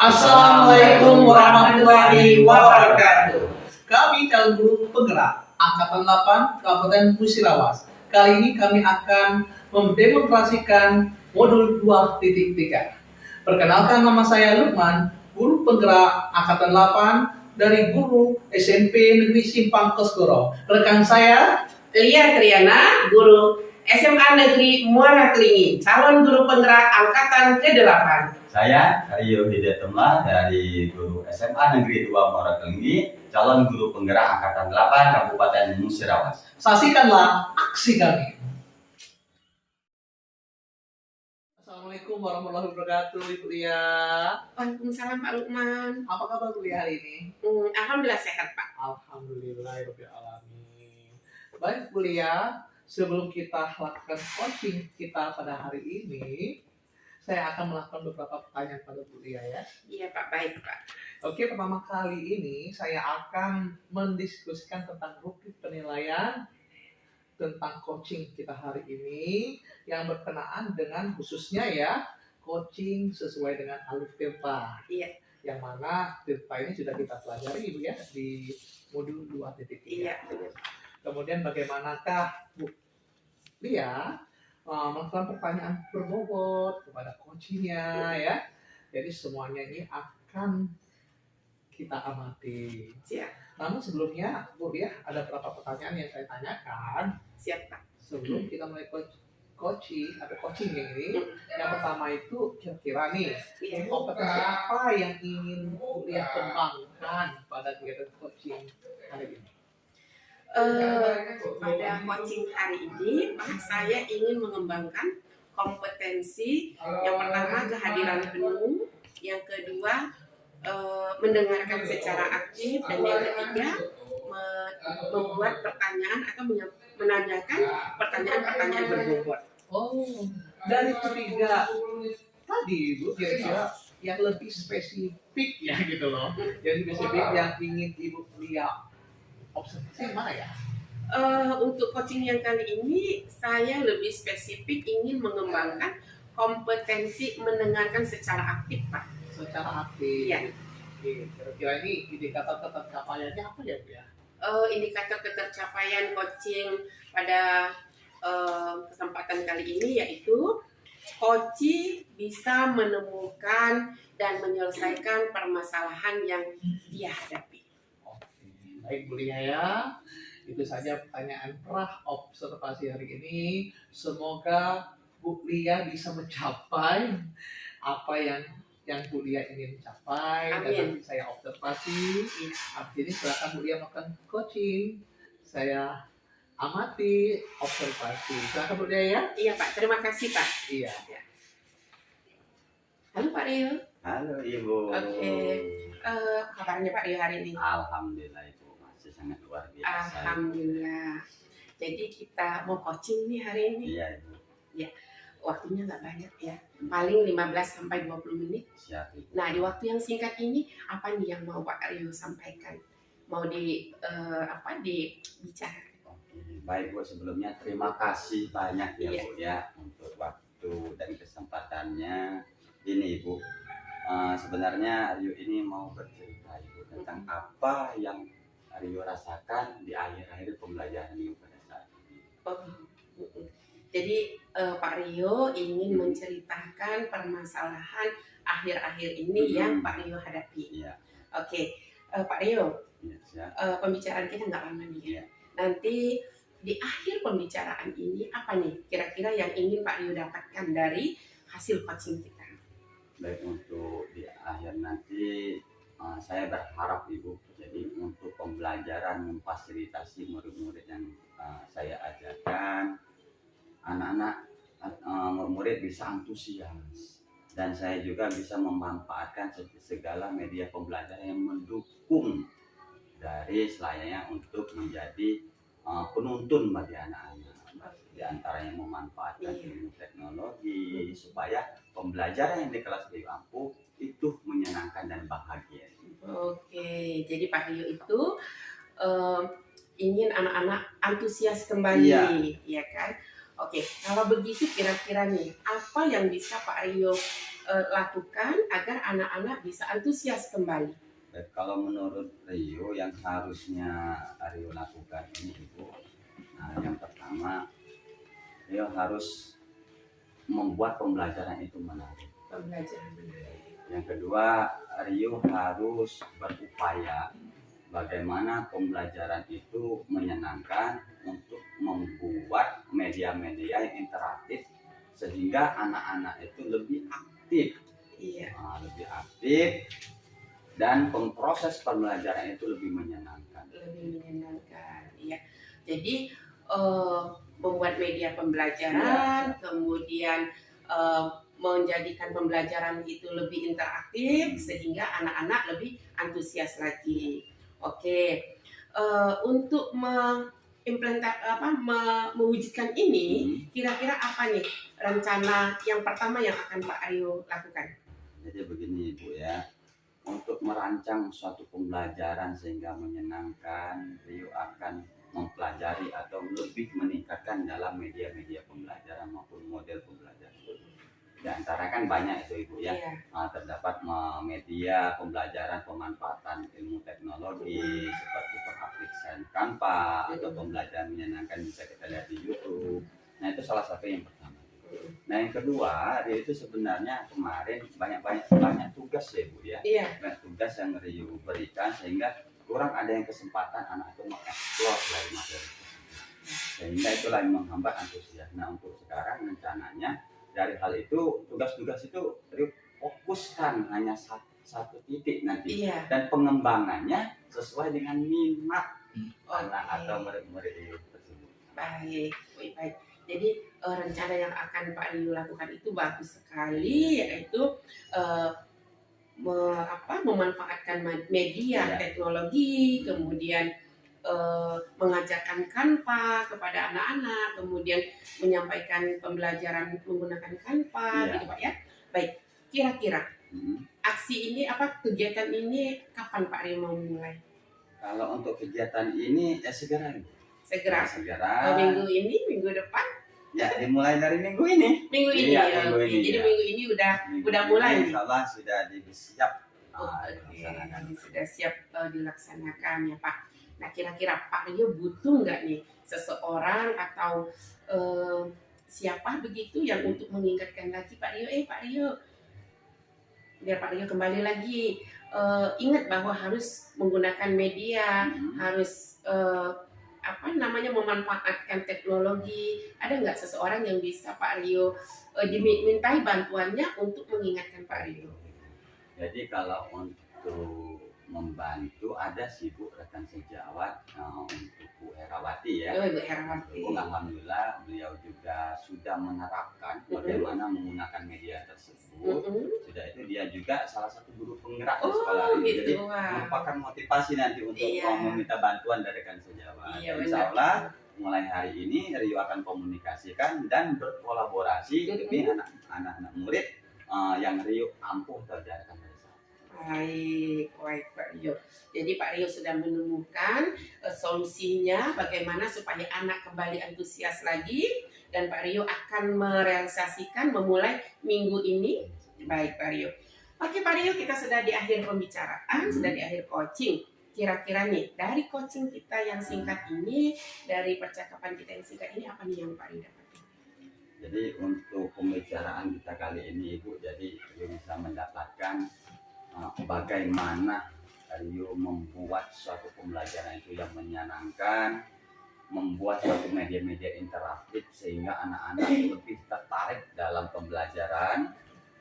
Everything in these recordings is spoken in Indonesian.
Assalamualaikum warahmatullahi wabarakatuh. Kami calon guru penggerak Angkatan 8 Kabupaten Musirawas. Kali ini kami akan mendemonstrasikan modul 2.3. Perkenalkan, nama saya Lukman, guru penggerak Angkatan 8 dari guru SMP Negeri Simpang Kosgoro. Rekan saya Lia Triana, guru SMA Negeri Muara Kelingi, calon guru penggerak Angkatan ke-8. Saya Rio Hidayatullah dari guru SMA Negeri 2 Muara Kelingi, calon guru penggerak Angkatan 8 Kabupaten Musirawas. Saksikanlah aksi kami. Assalamualaikum warahmatullahi wabarakatuh, Ibu Lia. Waalaikumsalam Pak Lukman. Apa kabar Bu Lia hari ini? Alhamdulillah sehat Pak. Alhamdulillahirobbilalamin. Baik Bu Lia, sebelum kita lakukan coaching kita pada hari ini, saya akan melakukan beberapa pertanyaan pada Bu Lia ya. Iya Pak, baik Pak. Oke, pertama kali ini saya akan mendiskusikan tentang rubrik penilaian tentang coaching kita hari ini yang berkenaan dengan khususnya ya coaching sesuai dengan alur tirta. Iya. Yang mana tirta ini sudah kita pelajari Ibu ya di modul 2.3. Iya. Kemudian bagaimanakah Bu Lia melakukan pertanyaan berbobot kepada coachingnya ya. Jadi semuanya ini akan kita amati. Siap. Namun sebelumnya Bu Lia ada beberapa pertanyaan yang saya tanyakan. Siap Pak. Sebelum kita mulai coaching atau coaching ini, yang pertama itu kira-kira nih Iya. kompetensi apa yang ingin Bu Lia kembangkan pada kegiatan coaching hari ini? Pada coaching hari ini, Pak, saya ingin mengembangkan kompetensi yang pertama kehadiran penuh, yang kedua mendengarkan secara aktif, dan yang ketiga membuat pertanyaan atau menanyakan pertanyaan-pertanyaan berbobot. Oh, dari ketiga tadi Ibu kira-kira yang lebih spesifik ya gitu loh, yang lebih spesifik yang ingin Ibu Lia observasi mana ya? Untuk coaching yang kali ini, saya lebih spesifik ingin mengembangkan kompetensi mendengarkan secara aktif, Pak. Secara aktif. Iya. Oke, kira-kira ini indikator ketercapaiannya apa ya Bu ya? Indikator ketercapaian coaching pada kesempatan kali ini yaitu coaching bisa menemukan dan menyelesaikan permasalahan yang dia hadapi. Oke, baik Bu Lia ya. Itu saja pertanyaan observasi hari ini. Semoga Bu Lia bisa mencapai apa yang Bu Lia ingin capai. Dan nanti saya observasi. Artinya silakan Bu Lia melakukan coaching. Saya amati, observasi. Silakan Bu Lia ya. Iya Pak, terima kasih Pak. Iya. Halo Pak Rio. Halo Ibu. Oke. Kabarnya Pak Rio hari ini? Alhamdulillah Ibu, masih sangat luar biasa. Alhamdulillah. Jadi kita mau coaching nih hari ini. Iya Ibu. Ya. Waktunya nggak banyak ya, paling 15-20 menit. Siap Ibu. Nah, di waktu yang singkat ini, apa nih yang mau Pak Rio sampaikan? Mau dibicarakan? Oke, baik Bu, sebelumnya terima kasih banyak ya Iya. Bu ya untuk waktu dan kesempatannya. Ini Ibu, sebenarnya Rio ini mau bercerita Ibu tentang apa yang Rio rasakan di akhir-akhir pembelajaran Rio pada saat ini. Jadi Pak Rio ingin menceritakan permasalahan akhir-akhir ini yang Pak Rio hadapi. Iya. Oke, Pak Rio, Iya, siap. pembicaraan kita nggak lama nih ya. Iya. Nanti di akhir pembicaraan ini apa nih kira-kira yang ingin Pak Rio dapatkan dari hasil coaching kita? Baik, untuk di akhir nanti saya berharap Ibu, jadi untuk pembelajaran memfasilitasi murid-murid yang saya ajarkan, anak-anak murid bisa antusias, dan saya juga bisa memanfaatkan segala media pembelajaran yang mendukung dari selayaknya untuk menjadi penuntun bagi anak-anak, di antaranya memanfaatkan ilmu teknologi supaya pembelajaran yang di kelas Rio Ampuh itu menyenangkan dan bahagia. Oke, jadi Pak Rio itu ingin anak-anak antusias kembali, Iya. ya kan? Oke, kalau begitu kira-kira nih apa yang bisa Pak Rio lakukan agar anak-anak bisa antusias kembali? Kalau menurut Rio yang harusnya Rio lakukan ini Ibu, nah yang pertama Rio harus membuat pembelajaran itu menarik. Pembelajaran menarik. Yang kedua, Rio harus berupaya bagaimana pembelajaran itu menyenangkan untuk membuat media-media yang interaktif sehingga anak-anak itu lebih aktif. Iya. Lebih aktif dan proses pembelajaran itu lebih menyenangkan. Lebih menyenangkan, iya. Jadi membuat media pembelajaran, kemudian menjadikan pembelajaran itu lebih interaktif sehingga anak-anak lebih antusias lagi. Oke, untuk mewujudkan ini, kira-kira apa nih rencana yang pertama yang akan Pak Aryo lakukan? Jadi begini Ibu ya, untuk merancang suatu pembelajaran sehingga menyenangkan, Rio akan mempelajari atau lebih meningkatkan dalam media-media pembelajaran maupun model pembelajaran. Di antara kan banyak itu Ibu ya, terdapat media pembelajaran pemanfaatan ilmu teknologi seperti pengaplikasian Canva atau pembelajaran menyenangkan bisa kita lihat di YouTube. Nah itu salah satu yang pertama. Nah yang kedua, Rio itu sebenarnya kemarin banyak tugas ya Bu ya, banyak tugas yang Rio berikan sehingga kurang ada yang kesempatan anak itu mengeksplor dari materi sehingga itulah yang menghambat antusias. Nah untuk sekarang rencananya dari hal itu tugas-tugas itu Rio fokuskan hanya satu titik nanti dan pengembangannya sesuai dengan minat anak atau murid-murid tersebut. Baik. Jadi rencana yang akan Pak Rio lakukan itu bagus sekali, yaitu memanfaatkan media teknologi, kemudian mengajarkan Canva kepada anak-anak, kemudian menyampaikan pembelajaran menggunakan Canva, gitu Pak ya. Baik, kira-kira aksi ini kegiatan ini kapan Pak Rio mau mulai? Kalau untuk kegiatan ini ya segera. Minggu ini, minggu depan? Ya dimulai dari minggu ini. Minggu ini. Jadi minggu ini udah mulai. Insya Allah sudah siap. Sudah siap dilaksanakan ya Pak. Nah kira-kira Pak Rio butuh nggak nih seseorang atau siapa begitu yang untuk mengingatkan lagi Pak Rio, Pak Rio, biar Pak Rio kembali lagi ingat bahwa harus menggunakan media, harus memanfaatkan teknologi. Ada nggak seseorang yang bisa Pak Rio dimintai bantuannya untuk mengingatkan Pak Rio? Jadi kalau untuk membantu ada sih Bu rekan sejawat untuk Bu Herawati ya. Bu Herawati. Alhamdulillah beliau juga sudah menerapkan bagaimana menggunakan media tersebut. Sudah itu dia juga salah satu guru penggerak di sekolah ini. Jadi merupakan motivasi nanti untuk meminta bantuan dari rekan sejawat. Insya Allah mulai hari ini Rio akan komunikasikan dan berkolaborasi dengan anak-anak murid yang Rio ampuh terjaga. Baik Pak Rio. Jadi Pak Rio sudah menemukan solusinya bagaimana supaya anak kembali antusias lagi, dan Pak Rio akan merealisasikan memulai minggu ini. Baik Pak Rio. Oke Pak Rio, kita sudah di akhir pembicaraan, sudah di akhir coaching. Kira-kira nih dari coaching kita yang singkat ini, dari percakapan kita yang singkat ini, apa nih yang Pak Rio dapat? Jadi untuk pembicaraan kita kali ini Ibu, jadi Rio bisa mendapatkan bagaimana Rio membuat suatu pembelajaran itu yang menyenangkan, membuat suatu media-media interaktif sehingga anak-anak lebih tertarik dalam pembelajaran.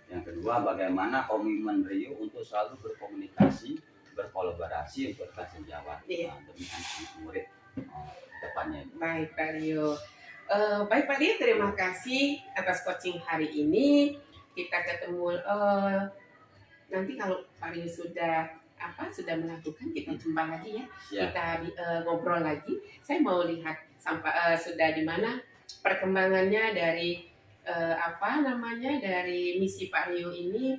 Yang kedua, bagaimana komitmen Rio untuk selalu berkomunikasi, berkolaborasi untuk rekan sejawat demi anak-anak murid depannya. Baik Pak Rio. Baik Pak Rio, terima kasih atas coaching hari ini. Kita ketemu nanti kalau Pak Rio sudah melakukan, kita jumpa lagi ya. Kita ngobrol lagi. Saya mau lihat sampai sudah di mana perkembangannya dari dari misi Pak Rio ini,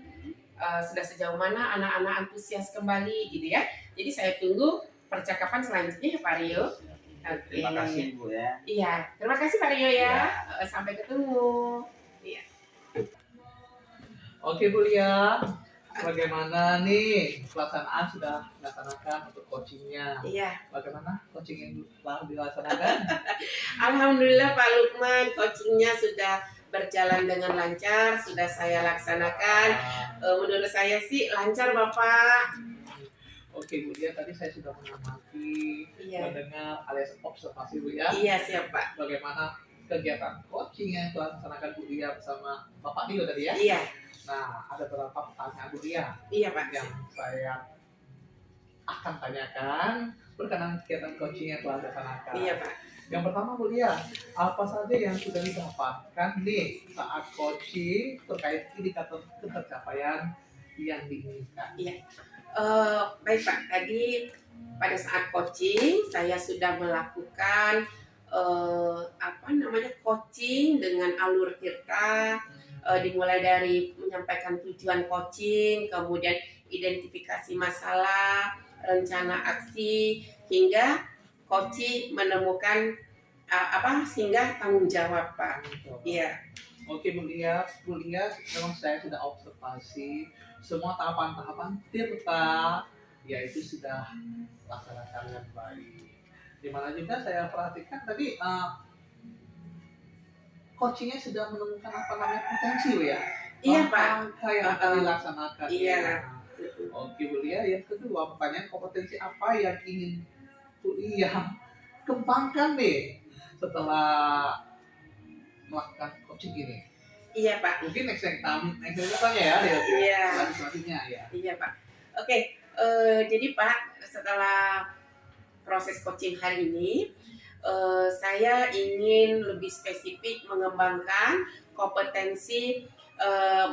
sudah sejauh mana anak-anak antusias kembali gitu ya. Jadi saya tunggu percakapan selanjutnya ya Pak Rio. Terima kasih Bu ya. Iya, terima kasih Pak Rio ya. Sampai ketemu. Iya. Oke Bu Lia, bagaimana nih pelaksanaan sudah dilaksanakan untuk coachingnya? Iya. Bagaimana coaching yang telah dilaksanakan? Alhamdulillah Pak Lukman, coachingnya sudah berjalan dengan lancar, sudah saya laksanakan. Menurut saya sih lancar Bapak. Oke Bu Lia, tadi saya sudah mengamati, Iya. mendengar alias observasi Bu Lia. Iya siap Pak. Bagaimana kegiatan coaching yang telah dilaksanakan Bu Lia bersama Bapak Dio tadi ya? Iya. Nah, ada beberapa pertanyaan Bu Lia Iya Pak. yang saya akan tanyakan berkenaan kegiatan coaching yang telah dilaksanakan. Iya Pak. Yang pertama Bu Lia, apa saja yang sudah didapatkan nih saat coaching terkait indikator ketercapaian yang diinginkan? Baik Pak, tadi pada saat coaching saya sudah melakukan coaching dengan alur tirta, dimulai dari menyampaikan tujuan coaching, kemudian identifikasi masalah, rencana aksi, hingga coaching menemukan sehingga tanggung jawab Pak. Iya. Oke Bu Lia, memang saya sudah observasi semua tahapan-tahapan tirta yaitu sudah laksanakan dengan baik. Dimana juga saya perhatikan tadi coachingnya sudah menemukan apa namanya potensi Bu ya? Iya Pak. Apa yang akan dilaksanakan? Iya. Oke Bu Lia, yang kedua pertanyaan kompetensi apa yang ingin Bu Lia kembangkan nih setelah melakukan coaching ini? Iya Pak. Mungkin next time ya, Iya. selanjutnya ya. Iya Pak. Oke, jadi Pak setelah proses coaching hari ini, saya ingin lebih spesifik mengembangkan kompetensi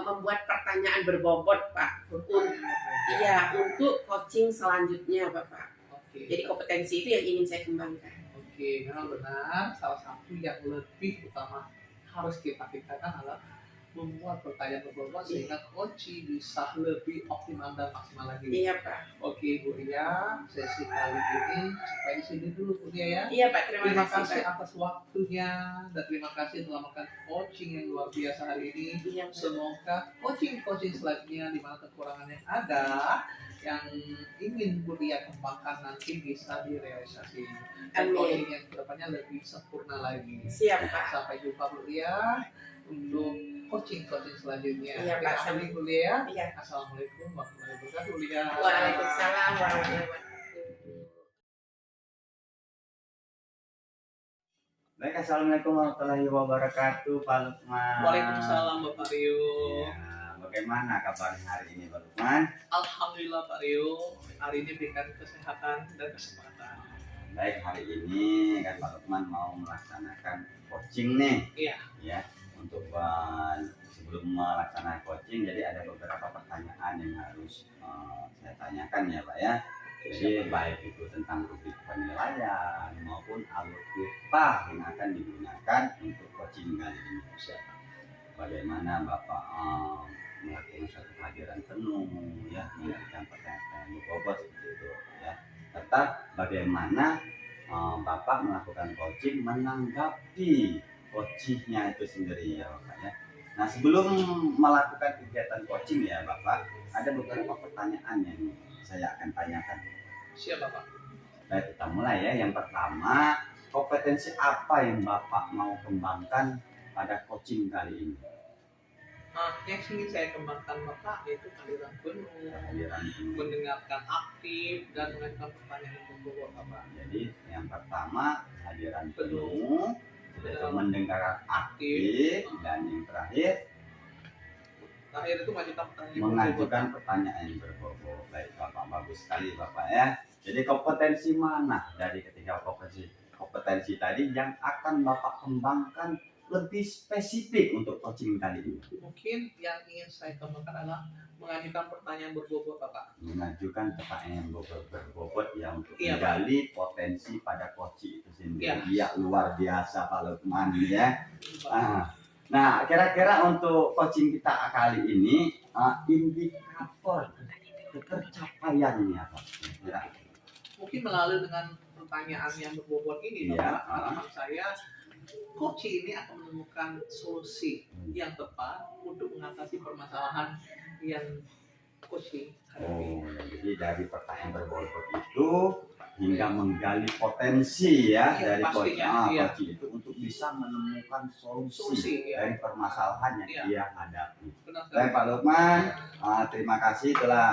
membuat pertanyaan berbobot Pak. Untuk coaching selanjutnya Bapak. Oke. Jadi kompetensi itu yang ingin saya kembangkan. Oke, memang benar. Salah satu yang lebih utama harus kita pikirkan adalah membuat pertanyaan berbobot sehingga coaching bisa lebih optimal dan maksimal lagi. Iya Pak. Oke Bu Lia, sesi kali ini sampai di sini dulu Bu Lia ya. Iya Pak, terima kasih kasih Pak. atas waktunya dan terima kasih telah melakukan coaching yang luar biasa hari ini. Iya, Pak. Semoga coaching selanjutnya di mana kekurangan yang ada yang ingin Bu Lia kembangkan nanti bisa direalisasi dan Amin. coaching yang kedepannya lebih sempurna lagi. Siap Pak. Sampai jumpa Bu Lia untuk coaching selanjutnya. Iya, Pak. Terima kasih Bu Lia. Iya. Assalamualaikum warahmatullahi wabarakatuh Bu Lia. Waalaikumsalam warahmatullahi wabarakatuh. Baik, assalamualaikum warahmatullahi wabarakatuh, Pak Lukman. Waalaikumsalam Bapak Rio. Ya, bagaimana kabarnya hari ini, Pak Lukman? Alhamdulillah Pak Rio, hari ini berikan kesehatan dan kesempatan. Baik, hari ini kan Pak Lukman mau melaksanakan coaching nih. Iya. Ya, untuk sebelum melaksanakan coaching, jadi ada beberapa pertanyaan yang harus saya tanyakan ya Pak ya. Jadi baik itu tentang rubrik penilaian maupun alur tirta yang akan digunakan untuk coaching kali ini. Bagaimana Bapak melakukan satu kehadiran penuh ya, memberikan pertanyaan berbobot seperti itu ya. Serta bagaimana Bapak melakukan coaching menanggapi coachingnya itu sendiri ya Bapak ya. Nah, sebelum melakukan kegiatan coaching ya Bapak, ada beberapa pertanyaan yang saya akan tanyakan. Siap Bapak. Baik, kita mulai ya. Yang pertama, kompetensi apa yang Bapak mau kembangkan pada coaching kali ini? Yang ingin saya kembangkan Bapak yaitu kehadiran penuh, mendengarkan aktif dan mengajukan pertanyaan yang berbobot Bapak. Jadi yang pertama kehadiran penuh, yaitu mendengar aktif, dan yang terakhir itu mengajukan pertanyaan yang berbobot. Baik Bapak, bagus sekali Bapak ya. Jadi kompetensi mana dari ketiga kompetensi tadi yang akan Bapak kembangkan lebih spesifik untuk coaching kali ini? Mungkin yang ingin saya kembangkan adalah mengajukan pertanyaan berbobot Bapak. Mengajukan pertanyaan yang berbobot ya, untuk Iya, menggali potensi pada coaching itu sendiri. Iya. Ya, luar biasa Pak Lukman ya. Nah, kira-kira untuk coaching kita kali ini indikator ketercapaiannya apa? Mungkin melalui dengan pertanyaan yang berbobot ini Iya. Bapak, harapan saya Koci ini akan menemukan solusi yang tepat untuk mengatasi permasalahan yang Koci hadapi. Oh, jadi dari pertanyaan berbobot itu hingga menggali potensi ya Iya, dari pastinya, iya. coach itu untuk bisa menemukan solusi, Solusi, iya. dari permasalahan yang Iya. dia hadapi. Benar sekali. Baik Pak Lukman, terima kasih telah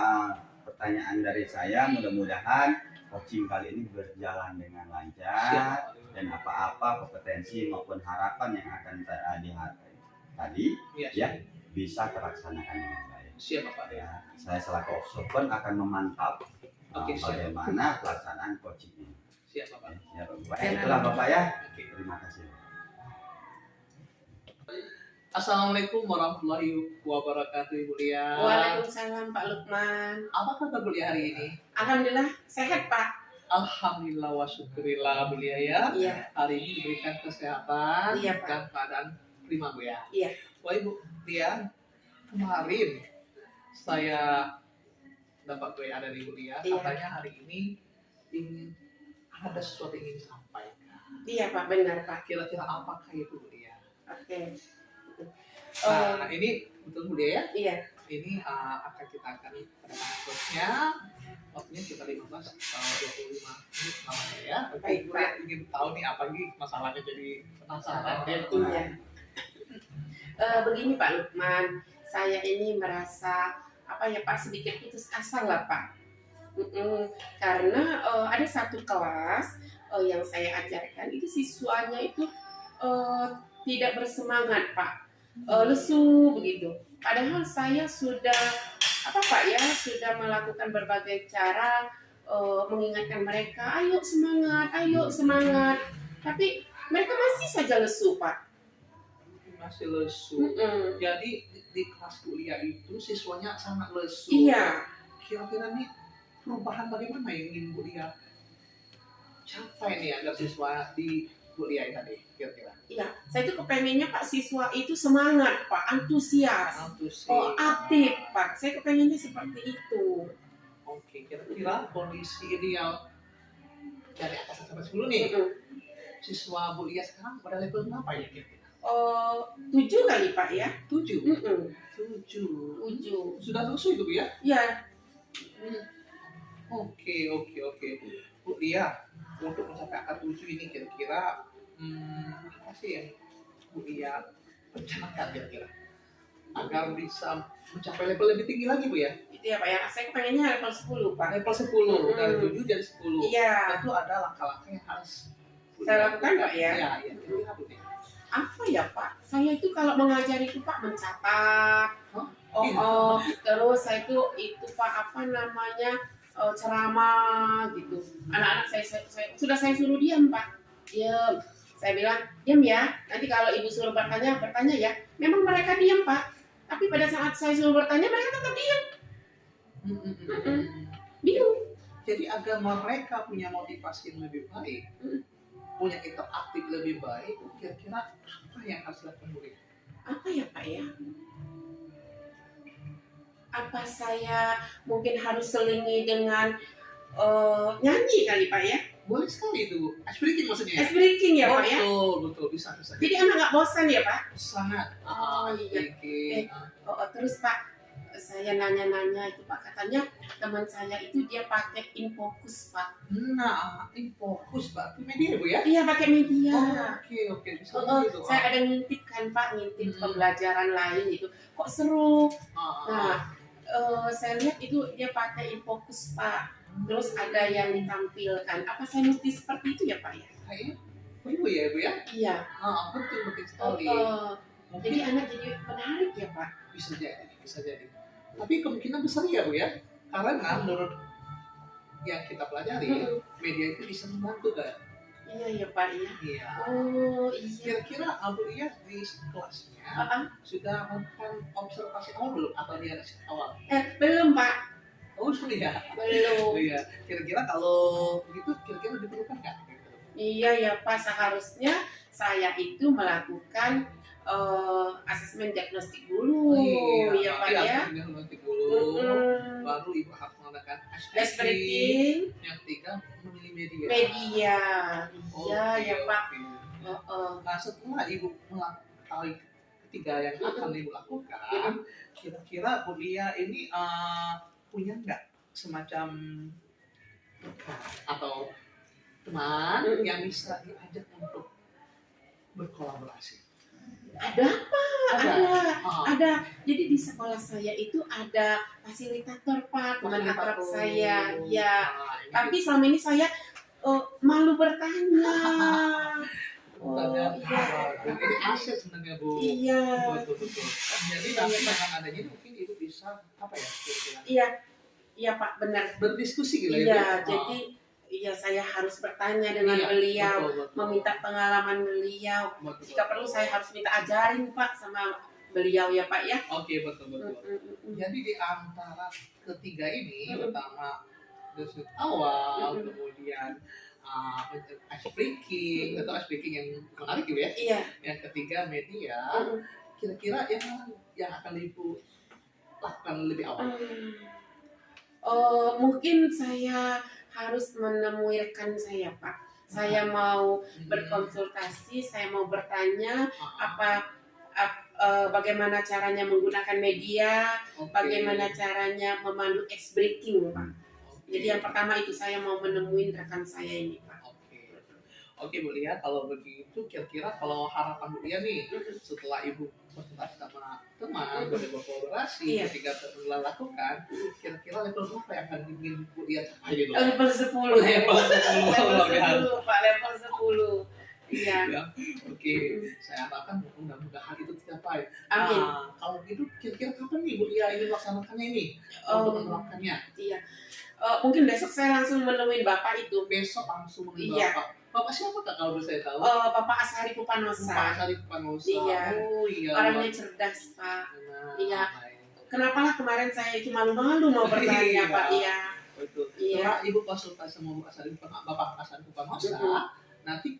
pertanyaan dari saya. Mudah-mudahan coaching kali ini berjalan dengan lancar. Siap. Dan apa-apa kompetensi maupun harapan yang akan diharapkan tadi Iya, ya bisa terlaksanakan dengan baik. siap Pak. Ya, saya selaku observer akan memantau Oke, siap. bagaimana pelaksanaan coaching ini. Siap Pak. Ya, baik, itulah Bapak ya. Oke. Terima kasih. Assalamualaikum warahmatullahi wabarakatuh, Ibu Lia. Waalaikumsalam Pak Lukman. Apa kabar Bu Lia hari ini? Alhamdulillah sehat Pak. Alhamdulillah wa syukurillah Bu Lia ya. Iya. Hari ini diberikan kesehatan Iya, Pak. dan keadaan prima Bu ya. Iya. Wah Ibu Lia, kemarin saya dapat WA dari Bu Lia, Iya. katanya hari ini ingin ada sesuatu yang ingin disampaikan. Iya Pak, benar Pak. Kira-kira apakah itu Bu Lia? Oke. Nah, ini betul Bu Lia ya? Iya. Ini akan kita pada maksudnya waktunya kita 15 atau 25 menit lamanya ya. Baik, Ibu Lia ingin tahu nih apa lagi masalahnya, jadi penasaran deh tuh. Iya. Begini Pak Lukman, saya ini merasa apa ya Pak, sedikit putus asa lah Pak. Karena ada satu kelas yang saya ajarkan itu siswanya itu tidak bersemangat Pak, lesu begitu. Padahal saya sudah apa Pak ya, sudah melakukan berbagai cara mengingatkan mereka, ayo semangat. Tapi mereka masih saja lesu Pak. Masih lesu. Jadi di kelas kuliah itu siswanya sangat lesu. Iya. Kira-kira nih perubahan bagaimana yang ingin Bu Lia capai nih agar siswa di kuliah tadi kira-kira? Iya, saya itu kepengennya Pak siswa itu semangat Pak, antusias, aktif Pak. Saya kepengennya seperti itu. Oke, kira-kira kondisi ideal dari atas sampai 10 nih. Siswa Bu Lia sekarang pada level berapa ya kira-kira? 7 kali Pak ya. 7. 7. Sudah lesu itu Bu ya? Iya. Oke. Bu Lia, untuk mencapai angka 7 ini kira-kira apa sih yang Bu Lia rencanakan kira-kira agar bisa mencapai level lebih tinggi lagi Bu ya? Itu ya Pak ya. Saya kepengennya level 10 Pak. Level 10 dari 7 jadi 10. Iya. Itu ada langkah-langkah yang harus Bu Saya Lia lakukan, Pak, ya? Iya, kira-kira Bu Lia. Apa ya Pak? Saya itu kalau mengajar itu Pak mencatat. Terus saya itu Pak apa namanya ceramah gitu. Anak-anak saya suruh diam Pak. Diam. Saya bilang diam ya. Nanti kalau ibu suruh bertanya ya. Memang mereka diam Pak. Tapi pada saat saya suruh bertanya mereka tetap diam. Bingung. Jadi agar mereka punya motivasi yang lebih baik, punya interaktif lebih baik, kira-kira apa yang harus dilakukan Bu Lia? Apa ya Pak ya? Apa saya mungkin harus selingi dengan nyanyi kali Pak ya? Boleh sekali itu, ice breaking maksudnya. Ice breaking ya Pak ya? Betul, bisa. Jadi anak nggak bosan ya Pak? Sangat. Iya. Breaking. Terus Pak, saya nanya-nanya itu Pak, katanya teman saya itu dia pakai infocus Pak. Nah, ini fokus Pak, media Bu ya? Iya pakai media. Oke, bisa gitu. Saya ada ngintip kan Pak, ngintip pembelajaran lain itu. Kok seru? Nah, saya lihat itu dia pakai infocus Pak. Terus ada yang ditampilkan. Apa saya mesti seperti itu ya Pak ya? Kayaknya Bu ya Bu ya? Iya. Penting sekali. Mungkin Jadi anak jadi menarik ya Pak. bisa jadi. Tapi kemungkinan besar ya Bu ya, karena menurut yang kita pelajari, media itu bisa membantu kan? Iya ya Pak ya. Iya. Oh iya. Kira-kira Bu Lia di kelasnya sudah melakukan observasi awal belum atau dia awal? Belum Pak. Oh sudah. Belum. Iya. Kira-kira kalau begitu, kira-kira diperlukan nggak? Iya ya Pak, seharusnya saya itu melakukan asesmen diagnostik dulu, ya Pak ya. Diagnostik dulu, baru Ibu harus mengadakan Ice breaking. Yang ketiga memilih media. Iya ya Pak. Nah, setelah ibu mengetahui ketiga yang akan ibu lakukan, kira-kira Bu Lia ini punya nggak semacam rekan atau teman yang bisa diajak untuk berkolaborasi? Ada, Ada. ada. Jadi di sekolah saya itu ada fasilitator Pak, teman akrab saya. Ya, tapi selama ini saya malu bertanya. Ini aset sebenarnya Bu. Iya. Betul. Jadi nanti dengan adanya ini mungkin ibu bisa apa ya? Iya Pak, benar. Berdiskusi gitu Iya, jadi saya harus bertanya dengan beliau, meminta pengalaman beliau. Jika perlu saya harus minta ajarin Pak sama beliau ya Pak ya. Oke, betul. Jadi di antara ketiga ini, pertama dosis awal, kemudian ice breaking atau ice breaking yang menarik gitu ya. Iya. Yang ketiga media. Kira-kira yang akan ibu lakukan lebih awal? Mungkin saya harus menemui rekan saya Pak. Saya mau berkonsultasi, saya mau bertanya bagaimana caranya menggunakan media, bagaimana caranya memandu ice breaking Pak. Jadi yang pertama itu saya mau menemui rekan saya ini Pak. Oke Bu Lia, kalau begitu kira-kira kalau harapan Bu Lia nih setelah ibu konsultasi sama teman, berkolaborasi, ketika telah lakukan, kira-kira level berapa yang akan ingin Bu Lia capai? Level 10. Level 10 Pak, level 10. Iya. Oke, saya harapkan mudah-mudahan itu tercapai. Amin. Kalau gitu kira-kira kapan nih Bu Lia ini melaksanakannya ini? Untuk menerapkannya? Iya. Mungkin besok saya langsung menemui Bapak itu. Besok langsung menemui Iya. Bapak. Bapak siapa Kak kalau saya tahu? Bapak Asari Pupanosa. Bapak Asari Pupanosa. Iya. Oh iya. Orangnya cerdas Pak. Iya. Baik. Kenapalah kemarin saya itu malu-malu mau bertanya Pak. Iya. Betul. Iya. Setelah ibu konsultasi sama Bapak Asari Pupanosa, nanti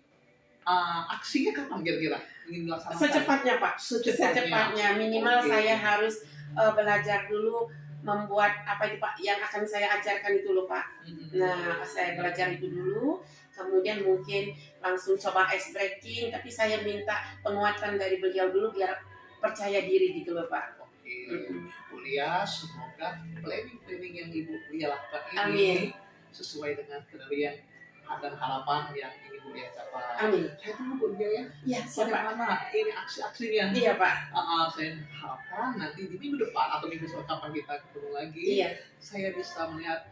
aksinya kapan kira-kira ingin dilaksanakan? Secepatnya Pak. Secepatnya. Minimal saya harus belajar dulu membuat apa itu Pak yang akan saya ajarkan itu loh Pak. Nah, saya belajar itu dulu, kemudian mungkin langsung coba ice breaking, tapi saya minta penguatan dari beliau dulu biar percaya diri gitu loh Pak. Bu Lia, semoga planning yang Ibu Lia lakukan ini Amin. sesuai dengan kriteria dan harapan yang ingin Bu Lia capai. Amin. Saya tunggu Bu Lia ya. Iya, siap Pak. Bagaimana ini aksi-aksinya? Iya Pak. Saya harapkan nanti di minggu depan atau minggu kapan kita ketemu lagi, Iya. saya bisa melihat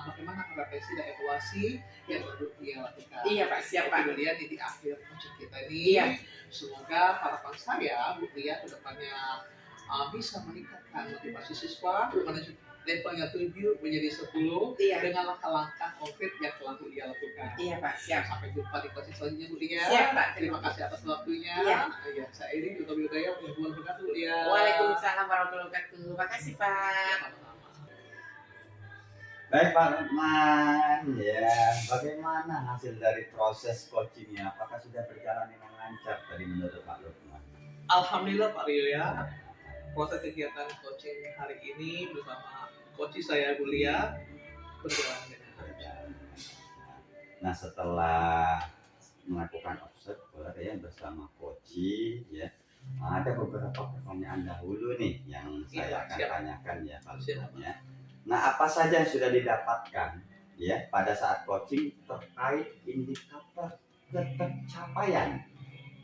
bagaimana refleksi dan evaluasi yang baru dia lakukan. Iya Pak, siap Pak. Bu Lia di akhir coaching kita ini, Iya. semoga harapan saya Bu Lia kedepannya bisa meningkatkan motivasi siswa menuju levelnya 7 menjadi 10 Iya. dengan langkah-langkah konkret yang telah Bu Lia lakukan. Iya Pak, siap. Sampai jumpa di kelas selanjutnya Bu Lia. Siap Pak. Terima kasih atas waktunya. Iya. Saya ini Duta Widaya Perhubungan Berkatu Bu Lia. Waalaikumsalam warahmatullahi wabarakatuh. Makasih Pak. Baik Pak Lukman, ya bagaimana hasil dari proses coachingnya? Apakah sudah berjalan dengan lancar tadi menurut Pak Lukman? Alhamdulillah Pak Rio ya. Proses kegiatan coaching hari ini bersama coach saya Bu Lia berjalan dengan lancar. Nah setelah melakukan observer ya bersama coach ya, ada beberapa pertanyaan dahulu nih yang saya akan tanyakan ya Pak Lukman ya. Nah, apa saja yang sudah didapatkan ya pada saat coaching terkait indikator pencapaian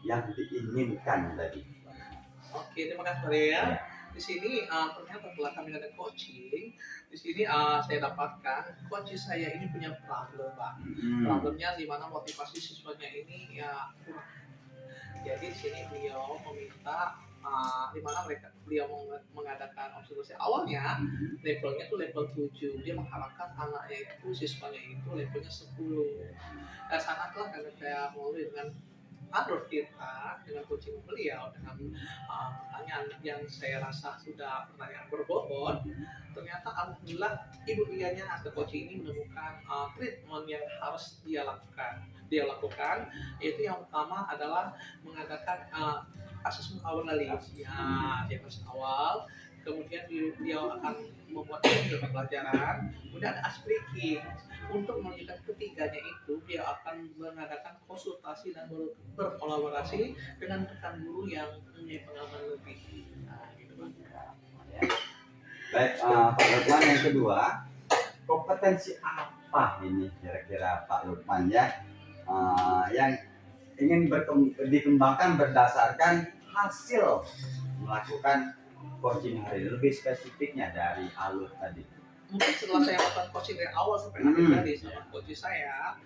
yang diinginkan tadi? Oke, terima kasih Pak Rio ya. Di sini ternyata setelah kami ada coaching, di sini saya dapatkan coach saya ini punya problem Pak. Problemnya di mana motivasi siswanya ini ya kurang. Jadi di sini beliau meminta di mana beliau mengadakan observasi awalnya levelnya itu level 7. Dia mengharapkan anaknya itu siswanya itu levelnya 10. Dan sangatlah karena saya mulai dengan kita dengan coaching beliau dengan pertanyaan yang saya rasa sudah pertanyaan berbobot, ternyata alhamdulillah ibu Lianya hasil coaching ini menemukan treatment yang harus dia lakukan yaitu yang pertama adalah mengadakan asesmen awal analis ya, diagnosis awal kemudian dia akan membuat video pembelajaran, kemudian ada ice breaking. Untuk melanjutkan ketiganya itu dia akan mengadakan konsultasi dan berkolaborasi dengan rekan guru yang punya pengalaman lebih. Nah, gitu Pak. Ya. Baik, Pak Lukman, yang kedua, kompetensi apa ini kira-kira Pak Lukman ya yang ingin dikembangkan berdasarkan hasil melakukan coaching hari ini, lebih spesifiknya dari alur tadi? Mungkin setelah saya lakukan coaching dari awal sampai akhir tadi sama coach saya,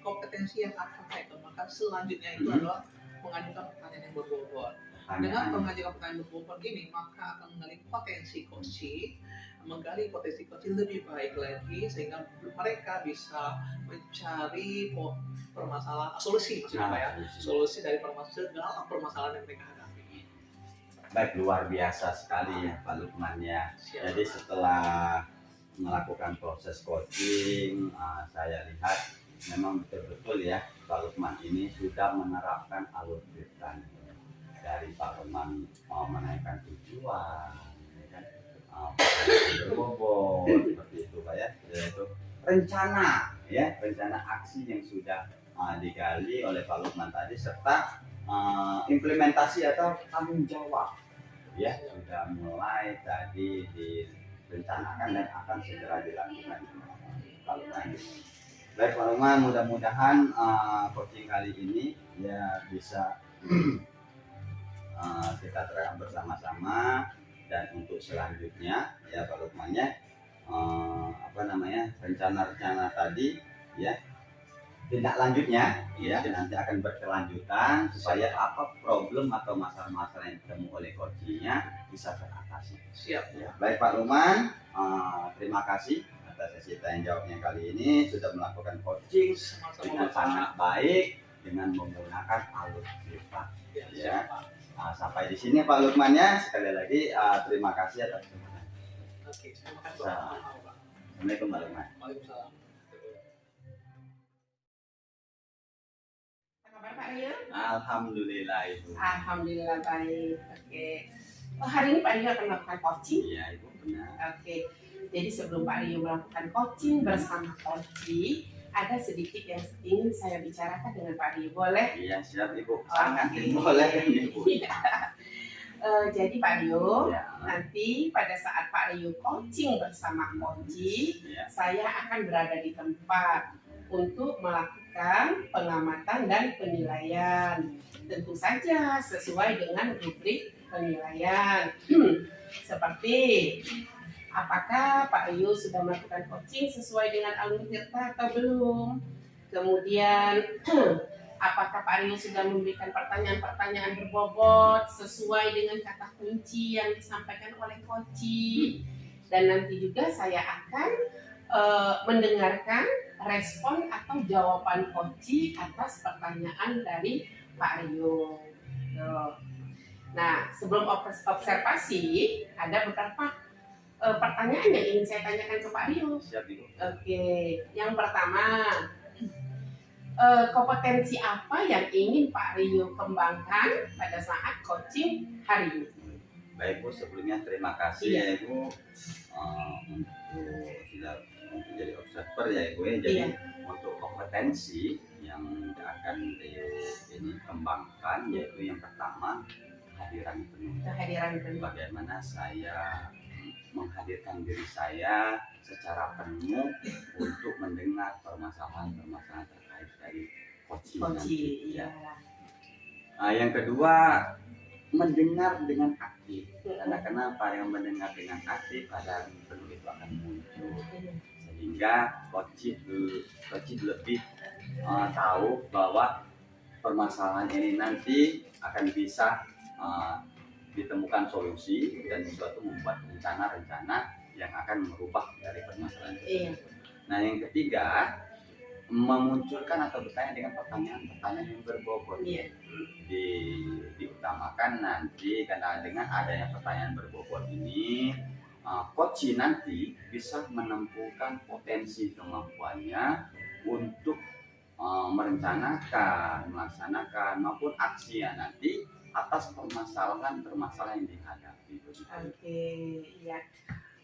kompetensi yang akan saya kembangkan selanjutnya itu adalah mengajukan pertanyaan yang berbobot. Dengan mengajukan pertanyaan berbobot ini, maka akan menggali potensi coaching lebih baik lagi, sehingga mereka bisa mencari permasalahan, solusi maksudnya Pak ya, solusi dari segala permasalahan yang mereka hadapi. Baik, luar biasa sekali ya Pak Lukman ya. Jadi setelah melakukan proses coaching, saya lihat memang betul-betul ya Pak Lukman ini sudah menerapkan alur Tirta dari Pak Lukman mau menaikkan tujuan, ya kan? Berbobot seperti itu Pak ya, yaitu rencana aksi yang sudah digali oleh Pak Lukman tadi, serta implementasi atau tanggung jawab ya sudah mulai tadi direncanakan dan akan segera dilakukan Pak Lukman. Baik Pak Lukman, mudah-mudahan coaching kali ini ya bisa kita terapkan bersama-sama, dan untuk selanjutnya ya Pak Lukman ya rencana-rencana tadi ya tindak lanjutnya ya nanti akan berkelanjutan supaya apa problem atau masalah-masalah yang ditemui oleh coachingnya bisa teratasi. Siap Ya. Baik Pak Lukman, terima kasih atas sesi tanya jawabnya kali ini, sudah melakukan coaching dengan sangat baik dengan menggunakan alur Tirta. Ya. Sampai di sini Pak Lukman ya, sekali lagi terima kasih atas kesempatan. Oke, terima kasih. Assalamualaikum Pak Lukman. Waalaikumsalam. Kabar Pak Rio? Alhamdulillah Ibu. Alhamdulillah baik. Oke. Oh, hari ini Pak Rio akan melakukan coaching. Iya Ibu, benar. Oke. Jadi sebelum Pak Rio melakukan coaching bersama coaching, ada sedikit yang ingin saya bicarakan dengan Pak Rio. Boleh? Iya siap Ibu. Sangat boleh kan Ibu. Jadi Pak Rio, Ya. nanti pada saat Pak Rio coaching bersama coaching, Ya. saya akan berada di tempat untuk melakukan pengamatan dan penilaian. Tentu saja sesuai dengan rubrik penilaian. Seperti apakah Pak Rio sudah melakukan coaching sesuai dengan alur Tirta atau belum? Kemudian apakah Pak Rio sudah memberikan pertanyaan-pertanyaan berbobot sesuai dengan kata kunci yang disampaikan oleh coaching? Dan nanti juga saya akan mendengarkan respon atau jawaban coaching atas pertanyaan dari Pak Rio. Nah, sebelum observasi, ada beberapa pertanyaan yang ingin saya tanyakan ke Pak Rio. Siap Ibu. Oke, yang pertama, kompetensi apa yang ingin Pak Rio kembangkan pada saat coaching hari ini? Baik Bu, sebelumnya terima kasih ya Ibu untuk jadi observer ya Ibu ya. Jadi untuk kompetensi yang akan Rio ini kembangkan yaitu yang pertama kehadiran penuh. Kehadiran penuh. Bagaimana saya menghadirkan diri saya secara penuh untuk mendengar permasalahan-permasalahan terkait dari coaching nanti. Iya. Yang kedua, mendengar dengan aktif. Karena kenapa yang mendengar dengan aktif pada penuh itu akan muncul, sehingga coaching lebih tahu bahwa permasalahan ini nanti akan bisa ditemukan solusi dan suatu membuat rencana-rencana yang akan merubah dari permasalahan itu. Nah, yang ketiga, memunculkan atau bertanya dengan pertanyaan-pertanyaan yang berbobot. Diutamakan nanti karena dengan adanya pertanyaan berbobot ini, coach nanti bisa menemukan potensi kemampuannya untuk merencanakan, melaksanakan maupun aksi nanti atas permasalahan-permasalahan yang dihadapi. Oke, ya.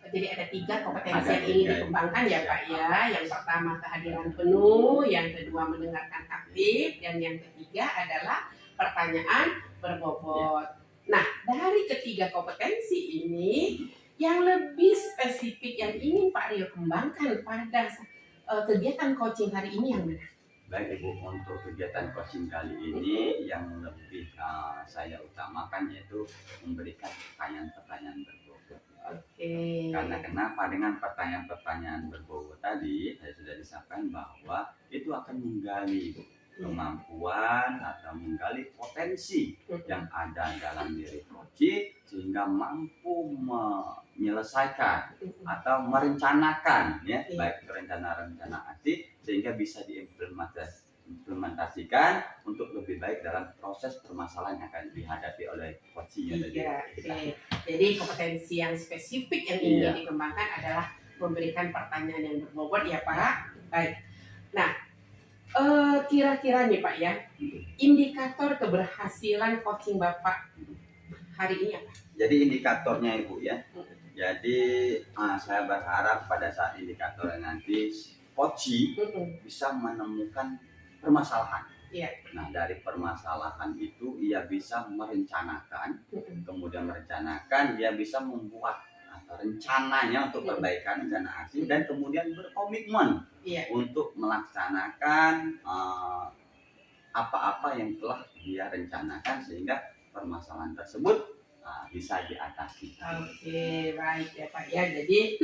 Jadi ada 3 kompetensi Ada yang ingin 3, dikembangkan ya Pak ya. Yang pertama kehadiran penuh, yang kedua mendengarkan aktif, dan yang ketiga adalah pertanyaan berbobot. Nah, dari ketiga kompetensi ini, yang lebih spesifik yang ingin Pak Rio kembangkan pada kegiatan coaching hari ini yang mana? Baik Ibu, untuk kegiatan coaching kali ini yang lebih saya utamakan yaitu memberikan pertanyaan-pertanyaan berbobot. Oke. Karena kenapa? Dengan pertanyaan-pertanyaan berbobot tadi saya sudah disampaikan bahwa itu akan menggali kemampuan atau menggali potensi yang ada dalam diri coach sehingga mampu menyelesaikan atau merencanakan ya, baik rencana-rencana aktif sehingga bisa diimplementasikan untuk lebih baik dalam proses permasalahan yang akan dihadapi oleh coachnya tadi. Oke. Jadi kompetensi yang spesifik yang ingin dikembangkan adalah memberikan pertanyaan yang berbobot ya Pak. Baik. Nah, kira-kira nih Pak ya, indikator keberhasilan coaching Bapak hari ini apa? Jadi indikatornya Ibu ya. Jadi saya berharap pada saat indikator nanti coach bisa menemukan permasalahan. Iya. Nah dari permasalahan itu ia bisa merencanakan, kemudian merencanakan dia bisa membuat rencananya untuk perbaikan rencana aksi dan kemudian berkomitmen untuk melaksanakan apa-apa yang telah dia rencanakan sehingga permasalahan tersebut bisa diatasi. Oke, baik ya Pak ya. Jadi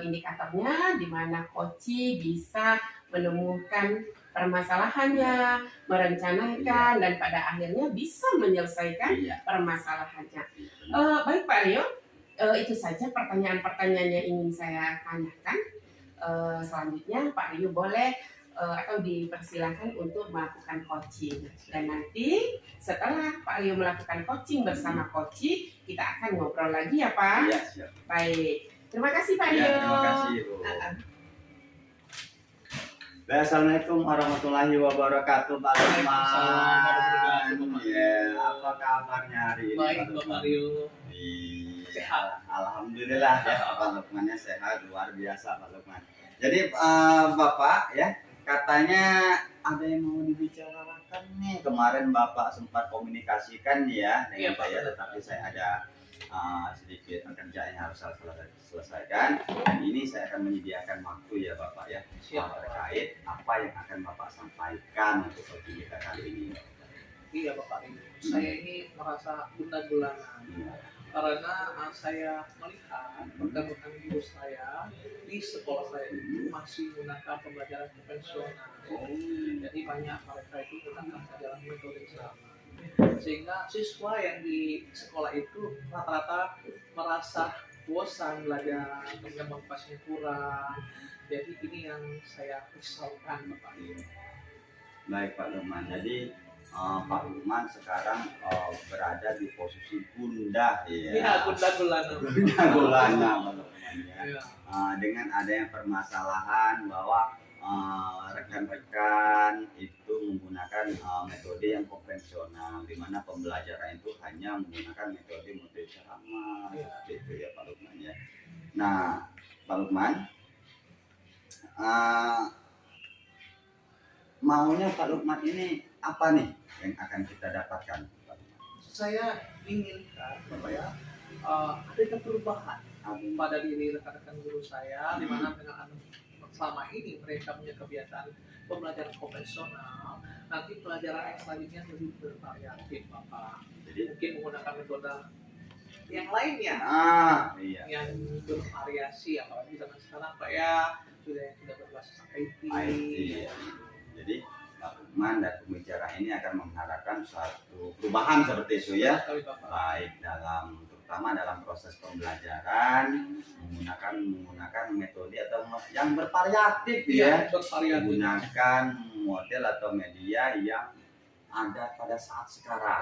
indikatornya di mana coach bisa menemukan permasalahannya, merencanakan dan pada akhirnya bisa menyelesaikan permasalahannya. Baik Pak Rio, itu saja pertanyaan-pertanyaan yang ingin saya tanyakan. Selanjutnya Pak Rio boleh atau dipersilakan untuk melakukan coaching. Dan nanti setelah Pak Rio melakukan coaching bersama coach, kita akan ngobrol lagi ya Pak. Iya, siap. Baik. Terima kasih Pak Rio. Terima kasih Bu. Assalamualaikum warahmatullahi wabarakatuh Pak Lukman. Ya, apa kabarnya hari ini? Baik Pak Rio. Sehat. Alhamdulillah ya Pak Lukmannya sehat, luar biasa Pak Lukman. Jadi Bapak ya katanya ada yang mau dibicarakan nih. Kemarin Bapak sempat komunikasikan ya dengan saya, tetapi saya ada sedikit pekerjaan yang harus saya selesaikan. Dan ini saya akan menyediakan waktu ya Bapak ya terkait apa yang akan Bapak sampaikan untuk coaching kita kali ini. Iya Bapak Rio, saya ini merasa gundah-gulana karena saya melihat rekan-rekan guru saya di sekolah saya itu masih menggunakan pembelajaran konvensional. Jadi banyak mereka itu menggunakan pelajaran metode sama, sehingga siswa yang di sekolah itu rata-rata merasa bosan belajar, kemudian motivasinya kurang. Jadi ini yang saya risaukan Bapak Rio. Baik Pak Lukman, jadi Pak Lukman sekarang berada di posisi gundah ya. Iya, gundah-gulana. Gundah-gulana Pak Lukman ya. Dengan adanya permasalahan bahwa rekan-rekan itu menggunakan metode yang konvensional, di mana pembelajaran itu hanya menggunakan metode ceramah seperti itu ya Pak Lukman ya. Nah Pak Lukman, maunya Pak Lukman ini apa nih yang akan kita dapatkan? Saya inginkan Bapak ya ada perubahan pada diri rekan-rekan guru saya, di mana dengan selama ini mereka punya kebiasaan pembelajaran konvensional, nanti pelajaran yang selanjutnya lebih bervariatif Bapak. Jadi mungkin menggunakan metode yang lainnya yang bervariasi, apalagi zaman sekarang Pak ya sudah berbasis IT. Jadi Pak Lukman dan pembicara ini akan mengharapkan suatu perubahan seperti itu ya, baik terutama dalam proses pembelajaran menggunakan metode atau yang bervariatif ya, menggunakan model atau media yang ada pada saat sekarang,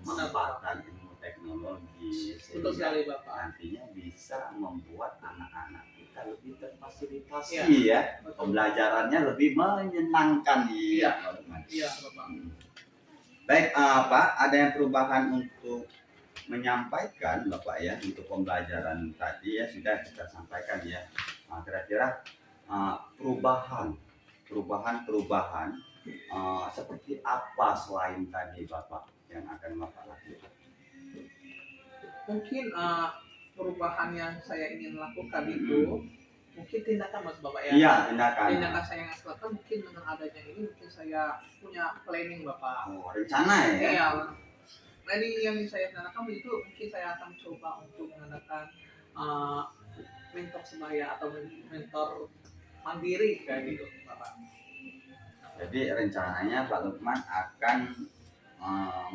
memanfaatkan ilmu teknologi sehingga nantinya bisa membuat anak-anak kita lebih terfasilitasi ya, pembelajarannya lebih menyenangkan ya. Iya Bapak. Baik, Pak, ada yang perubahan untuk menyampaikan Bapak ya untuk pembelajaran tadi ya sudah kita sampaikan ya. Kira-kira perubahan seperti apa selain tadi Bapak yang akan Bapak lakukan? Mungkin perubahan yang saya ingin lakukan itu mungkin tindakan Mas Bapak ya. Iya, tindakan. Tindakan saya yang lakukan mungkin dengan adanya ini mungkin saya punya planning Bapak. Oh, rencana ya? Iya. Planning yang saya rencanakan itu mungkin saya akan coba untuk mengadakan mentor sebaya atau mentor mandiri kayak gitu Bapak. Jadi rencananya Pak Lukman akan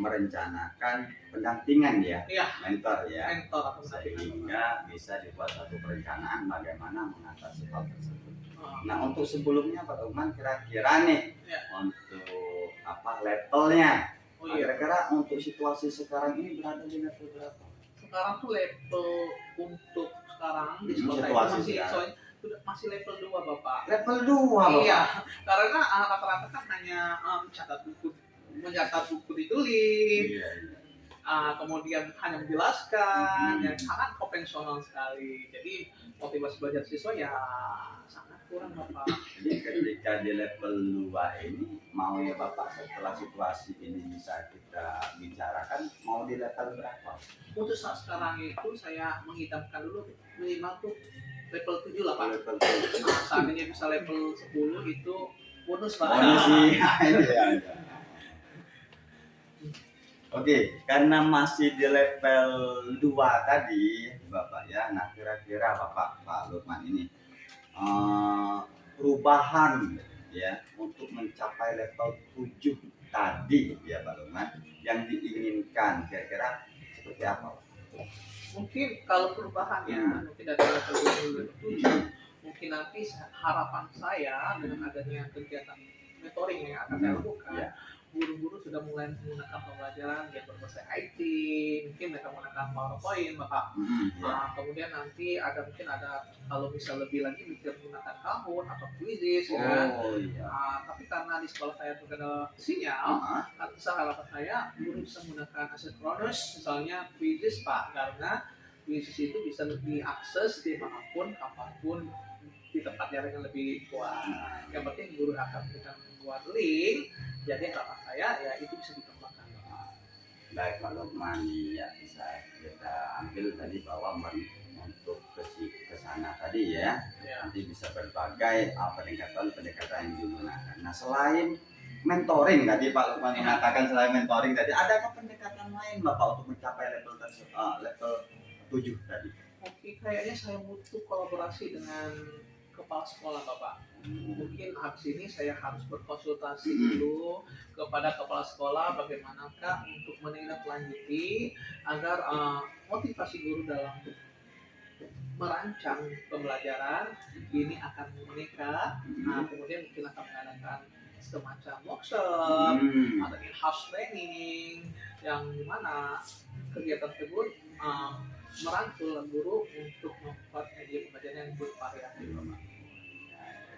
merencanakan pendampingan ya, Iya, mentor ya, mentor atau pendampingan. sehingga bisa dibuat satu perencanaan bagaimana mengatasi hal tersebut. Nah untuk sebelumnya Pak Lukman kira-kira nih Ya. untuk apa levelnya? Oh iya. Kira-kira untuk situasi sekarang ini berada di level berapa? Sekarang tuh level untuk sekarang di sekolah Situasi itu sekarang. masih level 2 Bapak. Level 2 Bapak? Iya, karena rata-rata kan hanya mencatat buku ditulis, Iya. kemudian hanya menjelaskan, yang sangat konvensional sekali. Jadi motivasi belajar siswa ya sangat kurang Bapak. Jadi ketika di level 2 ini mau ya Bapak setelah situasi ini bisa kita bicarakan mau di level berapa? Untuk saat sekarang itu saya mengidamkan dulu minimal tuh level 7 lah Pak. Level Seandainya bisa level 10 itu bonus Pak. bonus sih. Iya. Oke, karena masih di level 2 tadi Bapak ya. Nah, kira-kira Pak Lukman ini perubahan ya untuk mencapai level 7 tadi ya Pak Lukman yang diinginkan kira-kira seperti apa Pak? Mungkin kalau perubahannya mungkin dari level 27 mungkin nanti harapan saya dengan adanya kegiatan mentoring yang akan saya lakukan, guru-guru sudah mulai menggunakan pembelajaran yang berbahasa IT, mungkin mereka menggunakan PowerPoint Bapak. Kemudian nanti mungkin ada kalau bisa lebih lagi bisa menggunakan Kahoot atau Quizzes ya. Tapi karena di sekolah saya terkena sinyal, harapan saya guru bisa menggunakan asynchronous misalnya Quizzes Pak, karena Quizzes itu bisa diakses dimanapun, kapanpun di tempat jarak yang lebih kuat. Yang penting guru akan membuat link. Jadi harapan saya ya itu bisa dikembangkan. Baik Pak Lukman, ya bisa kita ambil tadi bahwa untuk ke sana tadi ya, nanti bisa berbagai pendekatan yang digunakan. Nah selain mentoring tadi Pak Lukman mengatakan selain mentoring tadi, adakah pendekatan lain Bapak untuk mencapai level 7 tadi? Oke, kayaknya saya butuh kolaborasi dengan kepala sekolah Bapak. Mungkin habis ini saya harus berkonsultasi dulu kepada kepala sekolah bagaimanakah untuk menindaklanjuti agar motivasi guru dalam merancang pembelajaran ini akan meningkat. Kemudian mungkin akan mengadakan semacam workshop atau in-house training yang dimana kegiatan tersebut merangkul guru untuk membuat media pembelajaran yang bervariatif.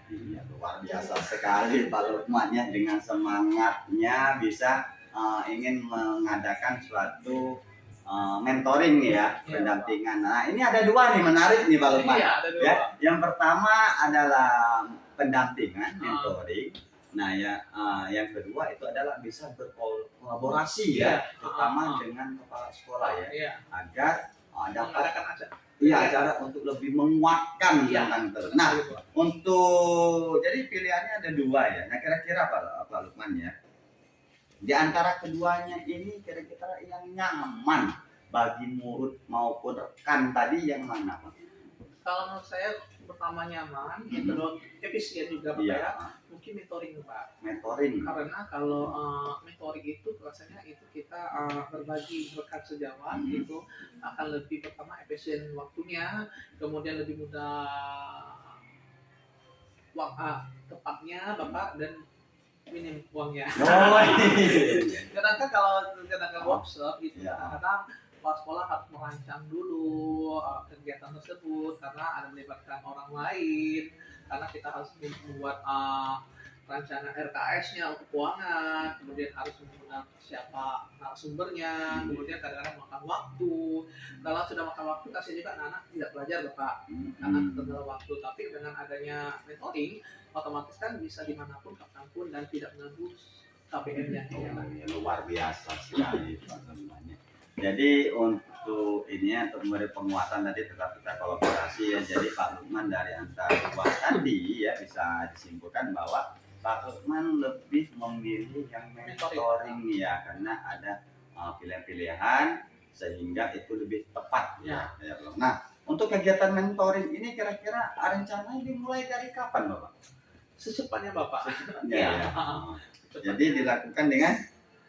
Iya, luar biasa sekali Pak Lukman ya, dengan semangatnya bisa ingin mengadakan suatu mentoring ya, pendampingan. Nah ini ada 2 nih menarik nih Pak Lukman. Ya, yang pertama adalah pendampingan mentoring. Nah ya, yang kedua itu adalah bisa berkolaborasi ya, terutama dengan kepala sekolah ya, agar dapat acara untuk lebih menguatkan tentang terus. Nah, untuk jadi pilihannya ada 2 ya. Nah, kira-kira Pak Lukman ya. Di antara keduanya ini kira-kira yang nyaman bagi murid maupun rekan tadi yang mana, Pak? Kalau menurut saya pertama nyaman, yang kedua efisien juga Pak ya. Mungkin mentoring Pak. Mentoring. Karena kalau mentoring itu rasanya itu kita berbagi rekan sejawat itu akan lebih pertama efisien waktunya, kemudian lebih mudah tepatnya Bapak dan minim uangnya. Sedangkan kalau workshop itu kadang kepala sekolah harus merancang dulu kegiatan tersebut karena ada melibatkan orang lain, karena kita harus membuat rencana RKS-nya untuk keuangan, kemudian harus menggunakan siapa narasumbernya, kemudian kadang-kadang makan waktu. Kalau sudah makan waktu, kasih juga anak-anak tidak belajar Bapak, karena terlalu waktu. Tapi dengan adanya mentoring, otomatis kan bisa dimanapun, kapanpun, dan tidak mengganggu KPM-nya. Ya, luar biasa sekali teman-teman. Jadi untuk ini ya, untuk memberi penguatan tadi tetap kita kolaborasi ya. Jadi Pak Lukman dari antara dua tadi ya bisa disimpulkan bahwa Pak Lukman lebih memilih yang mentoring ya, karena ada pilihan-pilihan sehingga itu lebih tepat ya. Nah, untuk kegiatan mentoring ini kira-kira rencananya dimulai dari kapan Bapak? Secepatnya Bapak. Ya. Jadi dilakukan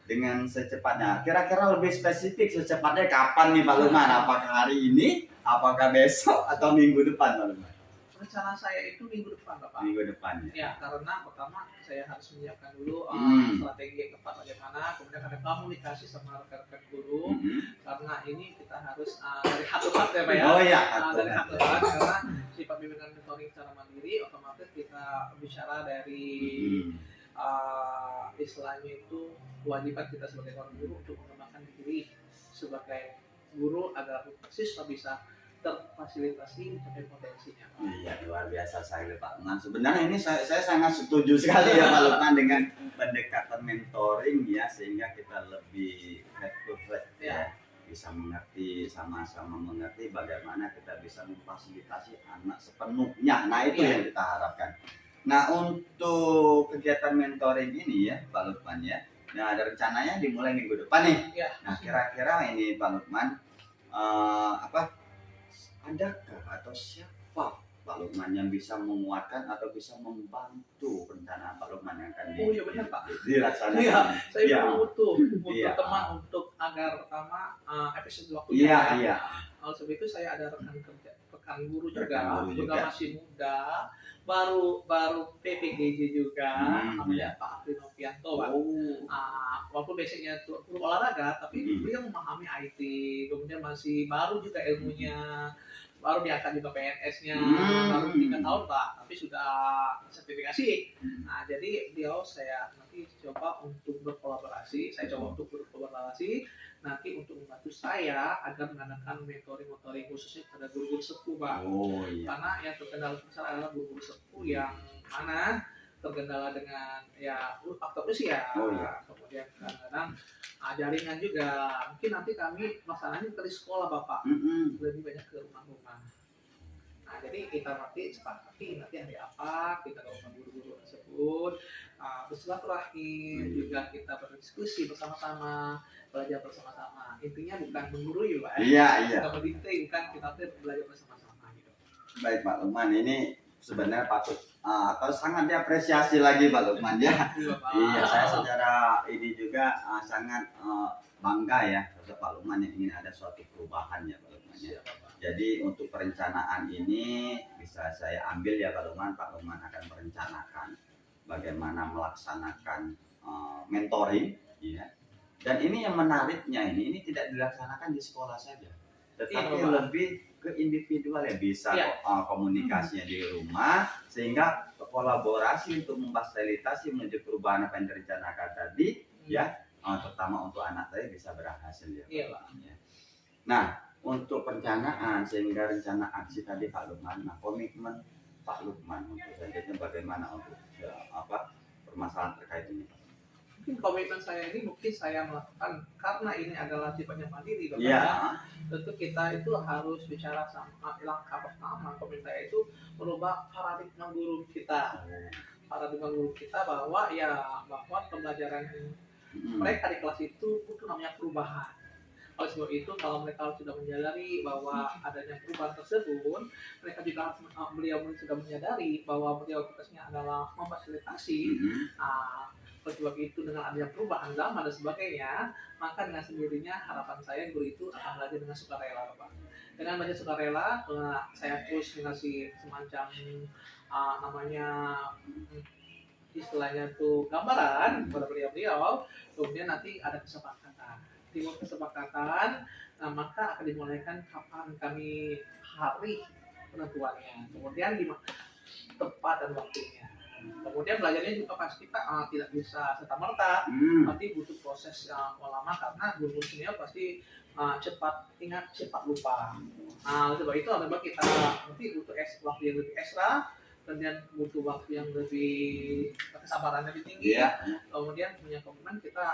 dengan secepatnya. Kira-kira lebih spesifik secepatnya kapan nih Pak Lukman? Apakah hari ini, apakah besok, atau minggu depan Pak Lukman? Rencana saya itu minggu depan Bapak. Minggu depan ya. Ya, karena pertama saya harus menyiapkan dulu strategi yang tepat bagaimana, kemudian ada komunikasi sama rekan-rekan guru, karena ini kita harus dari hati ke hati ya Pak ya. Oh iya. Dari hati ke hati, karena sifat bimbingan mentoring secara mandiri, otomatis kita bicara dari istilahnya itu kewajiban kita sebagai orang guru untuk mengembangkan diri sebagai guru agar siswa bisa terfasilitasi mencapai potensinya. Iya, luar biasa sekali Pak Lukman. Sebenarnya ini saya sangat setuju sekali ya Pak Lukman dengan pendekatan mentoring ya, sehingga kita lebih head to head ya, bisa mengerti, sama-sama mengerti bagaimana kita bisa memfasilitasi anak sepenuhnya. Nah itu yang kita harapkan. Nah untuk kegiatan mentoring ini ya Pak Lukman ya, nah ada rencananya dimulai minggu depan nih. Nah kira-kira ini Pak Lukman adakah atau siapa Pak Lukman yang bisa menguatkan atau bisa membantu rencana Pak Lukman yang akan dilaksanakan? Iya, saya butuh teman untuk agar pertama episode waktunya. Iya. Kalau sebab itu saya ada rekan guru juga masih muda, baru PPGJ juga, namanya Pak Afri Novianto Pak. Walaupun basicnya guru olahraga, tapi beliau memahami IT, kemudian masih baru juga ilmunya, baru diangkat juga PNS-nya, baru 3 tahun Pak, tapi sudah sertifikasi. Nah jadi beliau saya nanti coba untuk berkolaborasi, nanti untuk membantu saya agar mengadakan mentoring khususnya pada guru-guru sepuh Pak. Karena yang terkendala besar adalah guru-guru sepuh yang mana terkendala dengan faktor usia, kemudian kadang-kadang jaringan juga. Mungkin nanti kami masalahnya di sekolah Bapak, lebih banyak ke rumah-rumah. Nah jadi kita nanti sepakati nanti hari apa kita ke guru-guru tersebut, bersilaturahim, juga kita berdiskusi bersama-sama, belajar bersama-sama. Intinya bukan menggurui Pak. Iya. Kita mendikte, bukan kita belajar bersama-sama gitu. Baik Pak Lukman, ini sebenarnya patut atau sangat diapresiasi lagi Pak Lukman ya. Iya, saya secara ini juga sangat bangga ya terhadap Pak Lukman yang ingin ada suatu perubahan ya Pak Lukman ya. Jadi untuk perencanaan ini bisa saya ambil ya Pak Lukman akan merencanakan bagaimana melaksanakan mentoring ya. Dan ini yang menariknya ini tidak dilaksanakan di sekolah saja, tetapi lebih ke individual ya, bisa komunikasinya di rumah, sehingga kolaborasi untuk memfasilitasi menuju perubahan apa yang direncanakan tadi ya, terutama untuk anak tadi bisa berhasil ya Pak. Nah untuk perencanaan sehingga rencana aksi tadi Pak Lukman, nah komitmen Pak Lukman untuk selanjutnya bagaimana untuk permasalahan terkait ini Pak? Mungkin komitmen saya ini saya melakukan karena ini adalah sifatnya mandiri Bapak. Tentu kita itu harus bicara sama langkah pertama. Komitmen saya itu merubah paradigma guru kita. Bahwa pembelajaran mereka di kelas itu namanya perubahan. Oleh sebab itu kalau mereka sudah menyadari bahwa adanya perubahan tersebut, mereka juga beliau sudah menyadari bahwa beliau tugasnya adalah memfasilitasi. Oleh sebab itu dengan adanya perubahan zaman dan sebagainya, maka dengan sendirinya harapan saya guru itu akan belajar dengan sukarela Bapak. Dengan belajar sukarela, saya terus mengasih semacam istilahnya itu gambaran kepada beliau, kemudian nanti ada kesepakatan. Timbul kesepakatan, maka akan dimulaikan kapan kami hari penentuannya, kemudian tepat dan waktunya. Kemudian belajarnya juga pasti kita tidak bisa serta-merta, tapi butuh proses yang lama karena guru senior pasti cepat ingat, cepat lupa. Nah, sebab itu memang kita nanti butuh waktu yang lebih ekstra, kemudian butuh waktu yang lebih kesabaran lebih tinggi. Kemudian punya komitmen kita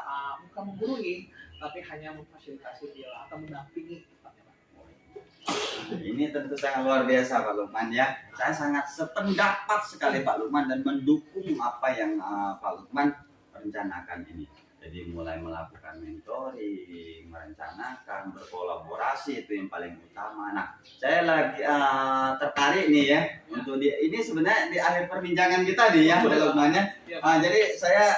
bukan menggurui, tapi hanya memfasilitasi dia atau mendampingi. Ini tentu sangat luar biasa Pak Lukman ya. Saya sangat sependapat sekali Pak Lukman dan mendukung apa yang Pak Lukman rencanakan ini. Jadi mulai melakukan mentoring, merencanakan, berkolaborasi itu yang paling utama. Nah, saya lagi tertarik nih ya untuk ini sebenarnya di akhir perbincangan kita nih ya Pak Lukman ya. Jadi saya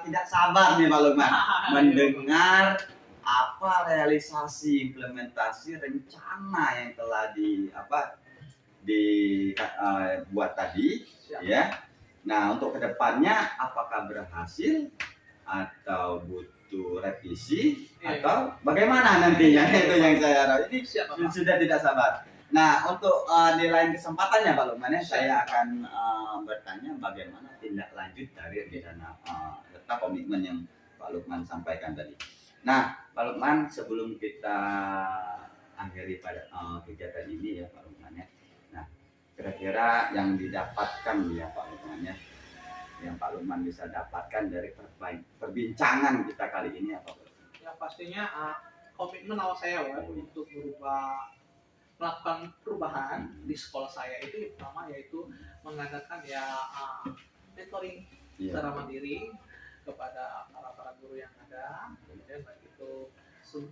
tidak sabar nih Pak Lukman mendengar apa realisasi implementasi rencana yang telah dibuat tadi. Ya. Nah, untuk kedepannya apakah berhasil atau butuh revisi atau bagaimana nantinya itu yang saya harap. Ini sudah tidak sabar. Nah, untuk di lain kesempatannya Pak Lukman ya, saya akan bertanya bagaimana tindak lanjut dari rencana serta komitmen yang Pak Lukman sampaikan tadi. Nah, Pak Lukman, sebelum kita akhiri pada kegiatan ini ya Pak Lukman ya. Nah, kira-kira yang didapatkan ya Pak Lukman ya, yang Pak Lukman bisa dapatkan dari perbincangan kita kali ini apa Pak? Ya pastinya komitmen awal saya untuk melakukan perubahan di sekolah saya itu yang pertama yaitu mengadakan mentoring secara mandiri kepada para guru yang ada. Kemudian baik itu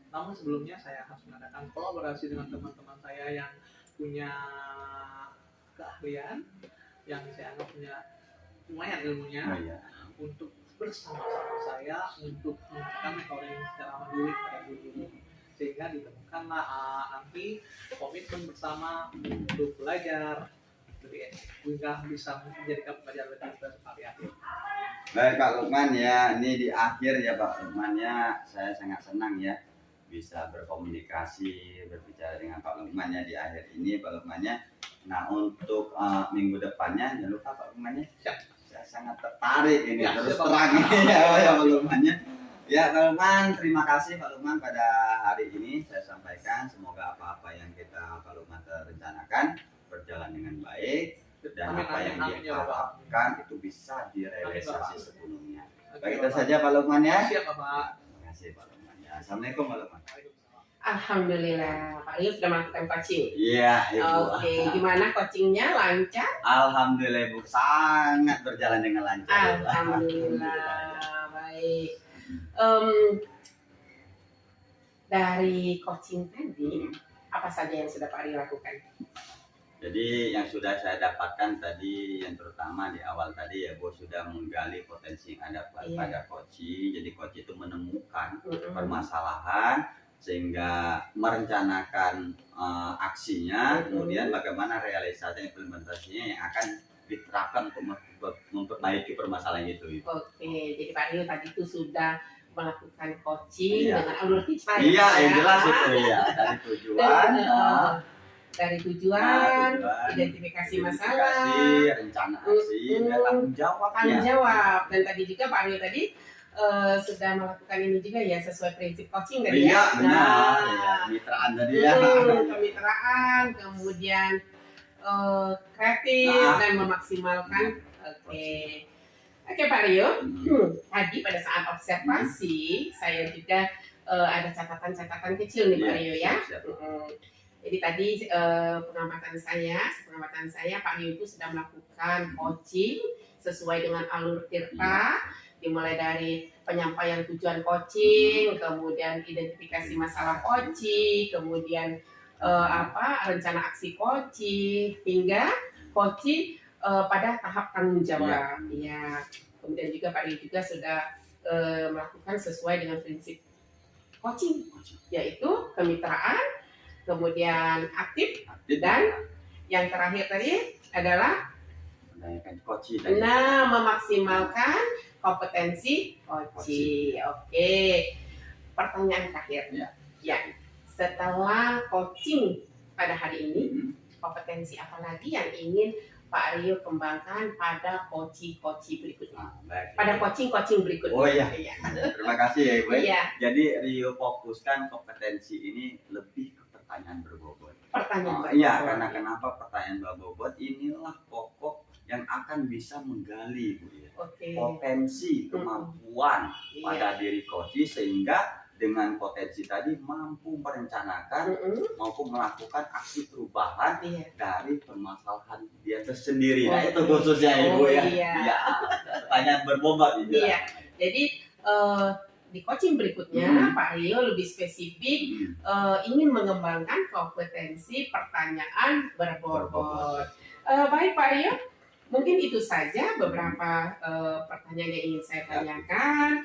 namun sebelumnya saya harus mengadakan kolaborasi dengan teman-teman saya yang punya keahlian, yang saya anggap punya lumayan ilmunya untuk bersama-sama saya untuk melakukan mentoring secara mandiri pada guru-guru, sehingga ditemukanlah nanti komitmen bersama untuk belajar hingga bisa menjadikan pelajaran lebih bervariatif. Baik Pak Lukman ya, ini di akhir ya Pak Lukman ya, saya sangat senang ya bisa berkomunikasi, berbicara dengan Pak Lukman ya di akhir ini Pak Lukman ya. Nah, untuk minggu depannya jangan lupa Pak Lukman ya. Saya sangat tertarik ini terus terang ya Pak Lukman ya. Ya Pak Lukman, terima kasih Pak Lukman pada hari ini saya sampaikan semoga apa-apa yang Pak Lukman rencanakan berjalan dengan baik. Dan apa yang dia harapkan itu bisa direalisasi sepenuhnya. Baik itu saja Pak Lukman ya. Siap Pak. Terima kasih Pak Lukman ya. Assalamualaikum Pak Lukman. Alhamdulillah Pak Ibu sudah melakukan coaching. Iya Ibu. Oke, gimana coachingnya, lancar? Alhamdulillah Ibu, sangat berjalan dengan lancar. Alhamdulillah baik. Dari coaching tadi apa saja yang sudah Pak Ari lakukan? Jadi yang sudah saya dapatkan tadi yang terutama di awal tadi ya Bu sudah menggali potensi yang ada pada coaching. Jadi coach itu menemukan permasalahan sehingga merencanakan aksinya, kemudian bagaimana realisasi implementasinya yang akan diterapkan untuk memperbaiki permasalahan itu. Oke, jadi Pak Rio tadi itu sudah melakukan coaching dengan alur tips. Iya, yang jelas itu ya dari tujuan. Dari tujuan, identifikasi masalah, rencana aksi, dan tanggung jawabnya. Dan tadi juga Pak Aryo tadi sudah melakukan ini juga ya sesuai prinsip coaching tadi ya. Iya benar, kemitraan tadi ya. Kemitraan, kemudian kreatif dan memaksimalkan. Oke Pak Aryo, tadi pada saat observasi saya juga ada catatan-catatan kecil nih Pak Aryo ya. Jadi tadi pengamatan saya Pak Rio itu sudah melakukan coaching sesuai dengan alur tirta, dimulai dari penyampaian tujuan coaching, kemudian identifikasi masalah coaching, kemudian rencana aksi coaching, hingga coaching pada tahap tanggung jawab. Ya. Kemudian juga Pak Rio juga sudah melakukan sesuai dengan prinsip coaching, yaitu kemitraan, kemudian aktif, dan yang terakhir tadi adalah memaksimalkan kompetensi coaching. Oke, pertanyaan terakhir. Ya, setelah coaching pada hari ini, kompetensi apa lagi yang ingin Pak Rio kembangkan pada coaching berikutnya. Baik. Pada coaching berikutnya. Oh iya. Iya. Terima kasih ya Ibu. Iya. Jadi Rio fokuskan kompetensi ini lebih ke pertanyaan berbobot. Pertanyaan Iya, karena kenapa pertanyaan berbobot inilah pokok yang akan bisa menggali Bu ya. Oke. Potensi kemampuan Iya. pada diri coach sehingga dengan potensi tadi mampu merencanakan maupun melakukan aksi perubahan Iya. dari permasalahan dia tersendiri. Oh, Nah itu khususnya Ibu ya. Iya. Iya. Pertanyaan berbobot ini. Iya. Jadi di coaching berikutnya Pak Rio lebih spesifik ingin mengembangkan kompetensi pertanyaan berbobot. Baik Pak Rio, mungkin itu saja beberapa pertanyaan yang ingin saya tanyakan.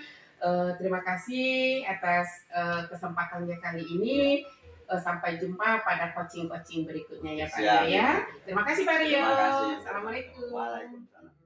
Terima kasih atas kesempatannya kali ini. Sampai jumpa pada coaching berikutnya ya Pak Rio ya. Terima kasih Pak Rio. Terima kasih. Assalamualaikum. Waalaikumsalam.